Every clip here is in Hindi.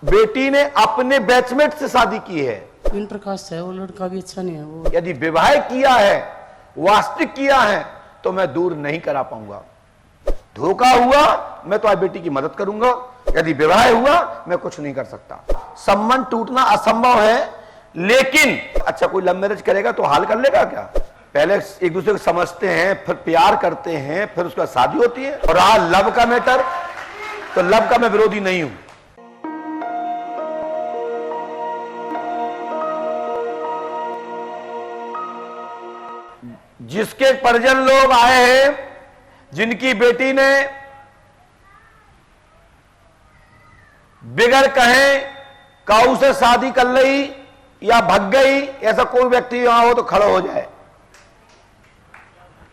बेटी ने अपने बैचमेट से शादी की है। इंटर कास्ट है, वो लड़का भी अच्छा नहीं है। वो यदि विवाह किया है, वास्तविक किया है, तो मैं दूर नहीं करा पाऊंगा। धोखा हुआ मैं तो बेटी की मदद करूंगा, यदि विवाह हुआ मैं कुछ नहीं कर सकता। संबंध टूटना असंभव है, लेकिन अच्छा कोई लव मैरिज करेगा तो हाल कर लेगा क्या? पहले एक दूसरे को समझते हैं, फिर प्यार करते हैं, फिर उसके बाद शादी होती है। और रहा लव का मैटर, तो लव का मैं विरोधी नहीं हूं। जिसके परिजन लोग आए हैं, जिनकी बेटी ने बिगड़ कहे काऊ से शादी कर ली या भग गई, ऐसा कोई व्यक्ति यहां हो तो खड़ा हो जाए,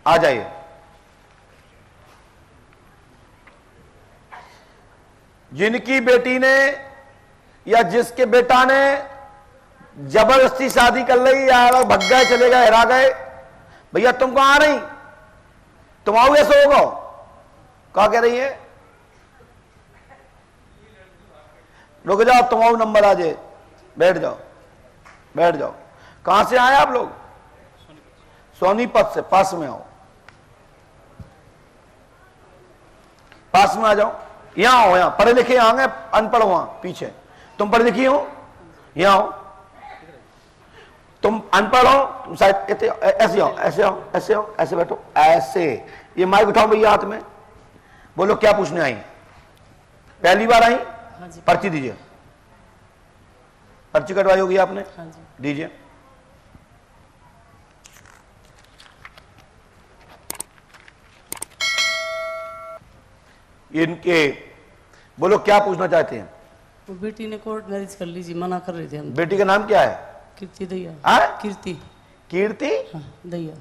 आ जाइए। जिनकी बेटी ने या जिसके बेटा ने जबरदस्ती शादी कर ली या भग गए, चले गए, हरा गए, भैया तुम कहां आ रही, तुम आओ, ऐसा होगा क्या कह रही है? रुक जाओ, तुम आओ, नंबर आ जाए, बैठ जाओ, बैठ जाओ। कहां से आए आप लोग? सोनीपत से। पास में आओ, पास में आ जाओ, यहां आओ, यहां पढ़े लिखे यहां गए, अनपढ़ वहां पीछे। तुम पढ़े लिखी हो, यहां आओ। तुम अनपढ़ हो, तुम शायद ऐसे आओ, ऐसे आओ, ऐसे आओ, ऐसे बैठो, ऐसे। ये माइक उठाओ भैया हाथ में, बोलो क्या पूछने आई? पहली बार आई? हाँ जी। पर्ची दीजिए। पर्ची कटवाई होगी आपने? हाँ जी। दीजिए। इनके बोलो क्या पूछना चाहते हैं? वो बेटी ने कोर्ट मैरिज कर लीजिए, मना कर रहे थे हम। बेटी का नाम क्या है? कीर्ति दैया। हाँ? कीर्ति। कीर्ति? हाँ, दैया।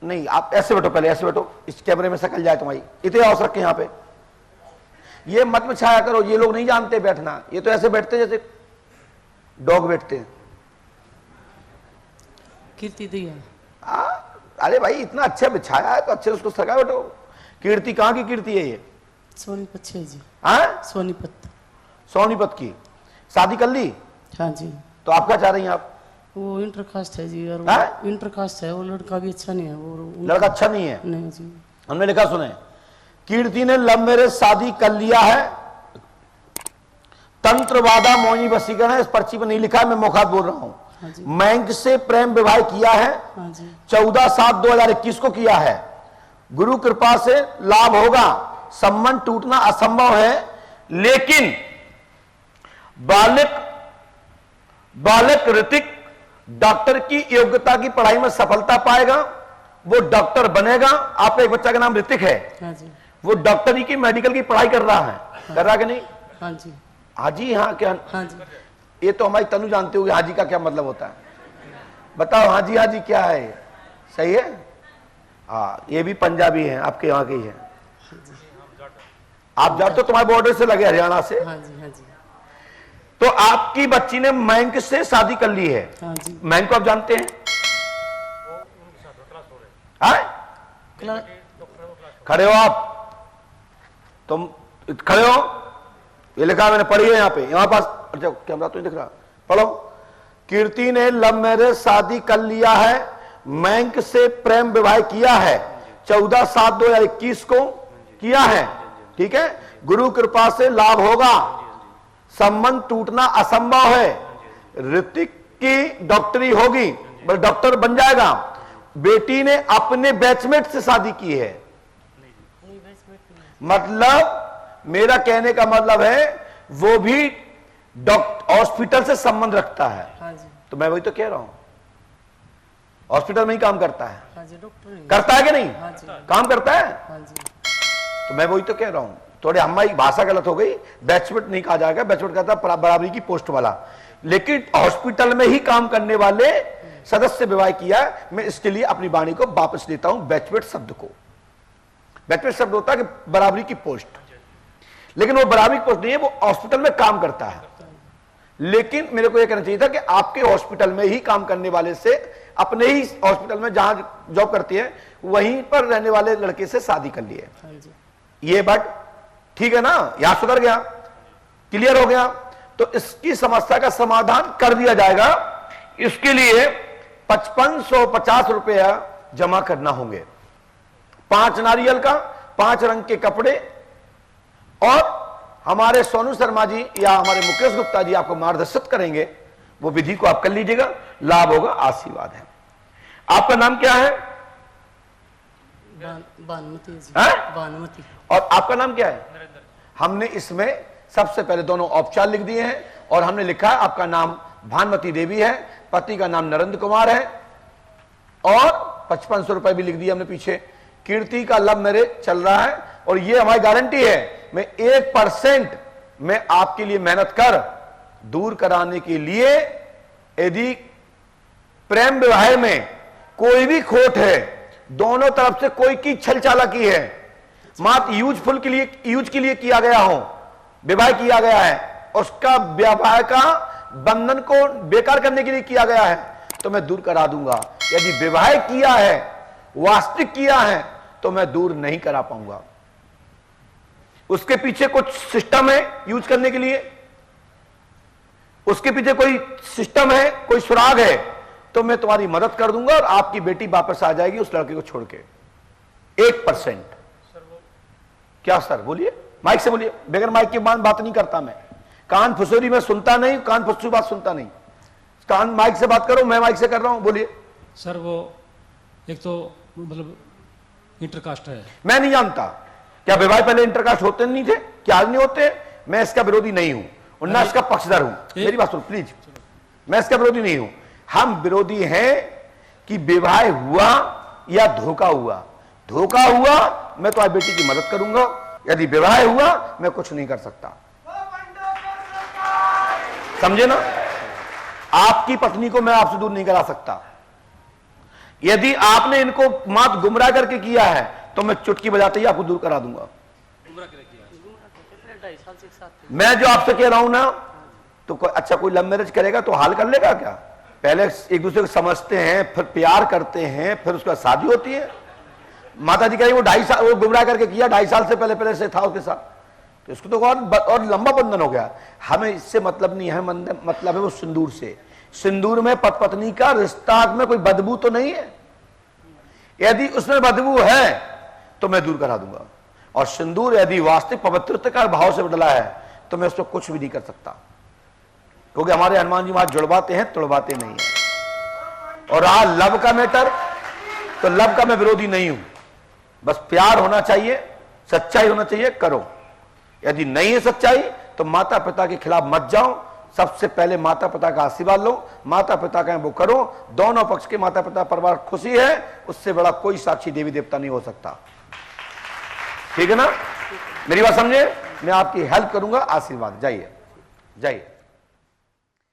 नहीं, आप ऐसे बैठो, पहले ऐसे बैठो, इस कैमरे में शकल जाए तुम्हारी। इतने अवसर रखे यहाँ पे, ये मत में छाया करो, ये लोग नहीं जानते बैठना, ये तो ऐसे बैठते जैसे डॉग बैठते हैं। कीर्ति दैया। अरे भाई इतना अच्छा बिछाया है तो अच्छे से उसको सगा बैठो। कीर्ति कहाँ की कीर्ति है ये? सोनीपत है जी। हाँ? सोनीपत। सोनीपत की। शादी कर ली? हाँ जी। तो आप क्या चाह रही हैं आप? वो इंटर कास्ट है जी, और हाँ? वो इंटर कास्ट है, वो लड़का भी अच्छा नहीं है। वो लड़का अच्छा नहीं है? नहीं जी। हमने लिखा सुने, कीर्ति ने लव मैरिज शादी कर लिया है, तंत्रवादा मौनी वसीकरण है, इस पर्ची पर नहीं लिखा है, मैं मुखात बोल रहा हूं। हाँ जी। बैंक से प्रेम विवाह किया है, हाँ जी। 14/7/2021 को किया है। गुरु कृपा से लाभ होगा, संबंध टूटना असंभव है, लेकिन बालक ऋतिक डॉक्टर की योग्यता की पढ़ाई में सफलता पाएगा, वो डॉक्टर बनेगा। आपका एक बच्चा का नाम ऋतिक है, हाँ जी। वो डॉक्टरी की मेडिकल की पढ़ाई कर रहा है, कर रहा कि नहीं? हाँ जी। हाजी? हाँ क्या? हाँ जी। ये तो हमारी तनु जानते होगी हाजी का क्या मतलब होता है, बताओ हाजी हाजी क्या है? सही है? हाँ, ये भी पंजाबी है, आपके यहाँ के ही है। आप जाते हो, तुम्हारे बॉर्डर से लगे, हरियाणा से। हाँ जी। हाँ जी। तो आपकी बच्ची ने बैंक से शादी कर ली है। हाँ जी। बैंक को आप जानते हैं? खड़े हो आप, तुम खड़े हो, ये लिखा मैंने, पढ़ी है यहाँ पे, यहाँ पास। अच्छा कैमरा तो नहीं दिख रहा, पढ़ो। कीर्ति ने लव मैरिज शादी कर लिया है, बैंक से प्रेम विवाह किया है, 14/7/2021 को किया है, ठीक है। गुरु कृपा से लाभ होगा, संबंध टूटना असंभव है। ऋतिक की डॉक्टरी होगी, बस डॉक्टर बन जाएगा। बेटी ने अपने बैचमेट से शादी की है, मतलब मेरा कहने का मतलब है वो भी हॉस्पिटल से संबंध रखता है। हाँ जी। तो मैं वही तो कह रहा हूं, हॉस्पिटल में ही काम करता है। हाँ जी। डॉक्टर करता है कि नहीं? हाँ जी। काम करता है। हाँ जी। तो मैं वही तो कह रहा हूं, थोड़े हमारी भाषा गलत हो गई, बैचमेट नहीं कहा जाएगा, बैचमेट कहता है बराबरी की पोस्ट वाला, लेकिन हॉस्पिटल में ही काम करने वाले सदस्य विवाह किया। मैं इसके लिए अपनी वाणी को वापस लेता हूं, बैचमेट शब्द को। बैचमेट शब्द होता है कि बराबरी की पोस्ट, लेकिन वो बराबरी की पोस्ट नहीं है, वो हॉस्पिटल में काम करता है। लेकिन मेरे को यह कहना चाहिए था कि आपके हॉस्पिटल में ही काम करने वाले से, अपने ही हॉस्पिटल में जहां जॉब करती है वहीं पर रहने वाले लड़के से शादी कर ली है। हाँ जी। ये बात ठीक है ना? यहां सुधर गया, क्लियर हो गया। तो इसकी समस्या का समाधान कर दिया जाएगा। इसके लिए 5550 रुपया जमा करना होंगे। 5 नारियल का, 5 रंग के कपड़े, और हमारे सोनू शर्मा जी या हमारे मुकेश गुप्ता जी आपको मार्गदर्शित करेंगे। वो विधि को आप कर लीजिएगा, लाभ होगा, आशीर्वाद है। आपका नाम क्या है? भानुमति जी। हैं? भानुमति। और आपका नाम क्या है? हमने इसमें सबसे पहले दोनों औपचार लिख दिए हैं और हमने लिखा है आपका नाम भानुमति देवी है, पति का नाम नरेंद्र कुमार है, और 5500 रुपए भी लिख दिए हमने पीछे। कीर्ति का लव मैरिज चल रहा है और ये हमारी गारंटी है, मैं 1% में आपके लिए मेहनत कर दूर कराने के लिए, यदि प्रेम विवाह में कोई भी खोट है, दोनों तरफ से कोई की छल चालाकी है, मात्र यूजफुल के लिए, यूज के लिए किया गया हो, विवाह किया गया है, उसका विवाह का बंधन को बेकार करने के लिए किया गया है, तो मैं दूर करा दूंगा। यदि विवाह किया है, वास्तविक किया है, तो मैं दूर नहीं करा पाऊंगा। उसके पीछे कुछ सिस्टम है यूज करने के लिए, उसके पीछे कोई सिस्टम है, कोई सुराग है, तो मैं तुम्हारी मदद कर दूंगा और आपकी बेटी वापस आ जाएगी उस लड़के को छोड़ के। 1%। क्या सर? बोलिए, माइक से बोलिए। बगैर माइक की बात नहीं करता मैं, कान फुसोरी में सुनता नहीं, कान फुसू बात सुनता नहीं। कान माइक से बात करो, मैं माइक से कर रहा हूं, बोलिए। सर वो एक तो मतलब इंटरकास्ट है। मैं नहीं जानता, क्या विवाह पहले इंटरकास्ट होते नहीं थे? क्या आज नहीं होते? मैं इसका विरोधी नहीं हूं और ना इसका पक्षधर हूं। मेरी बात सुनो प्लीज, मैं इसका विरोधी नहीं हूं। हम विरोधी हैं कि विवाह हुआ या धोखा हुआ। धोखा हुआ मैं तुम्हारी बेटी की मदद करूंगा, यदि विवाह हुआ मैं कुछ नहीं कर सकता। समझे ना? आपकी पत्नी को मैं आपसे दूर नहीं करा सकता। यदि आपने इनको मात्र गुमराह करके किया है तो मैं चुटकी बजाते ही आपको दूर करा दूंगा। मैं जो आपसे कह रहा हूं ना, तो अच्छा कोई लव मैरिज करेगा तो हाल कर लेगा क्या? पहले एक दूसरे को समझते हैं, फिर प्यार करते हैं, फिर उसके बाद शादी होती है। माता जी कह रही वो 2.5 साल वो गुमराह करके किया, 2.5 साल से पहले से था उसके साथ, तो इसको तो और लंबा बंधन हो गया। हमें इससे मतलब नहीं है, मतलब है वो सिंदूर से। सिंदूर में पति पत्नी का रिश्ता में कोई बदबू तो नहीं है। यदि उसमें बदबू है तो मैं दूर करा दूंगा, और सिंदूर यदि वास्तविक पवित्रता का भाव से डला है तो मैं उसको कुछ भी नहीं कर सकता, क्योंकि हमारे हनुमान जी वहां जुड़वाते हैं, तोड़वाते नहीं है। और रहा लव का मैटर, तो लव का मैं विरोधी नहीं हूं, बस प्यार होना चाहिए, सच्चाई होना चाहिए, करो। यदि नहीं है सच्चाई तो माता पिता के खिलाफ मत जाओ, सबसे पहले माता पिता का आशीर्वाद लो, माता पिता का वो करो, दोनों पक्ष के माता पिता परिवार खुशी है, उससे बड़ा कोई साक्षी देवी देवता नहीं हो सकता। ठीक है ना? मेरी बात समझे? मैं आपकी हेल्प करूंगा। आशीर्वाद। जाइए जाइए।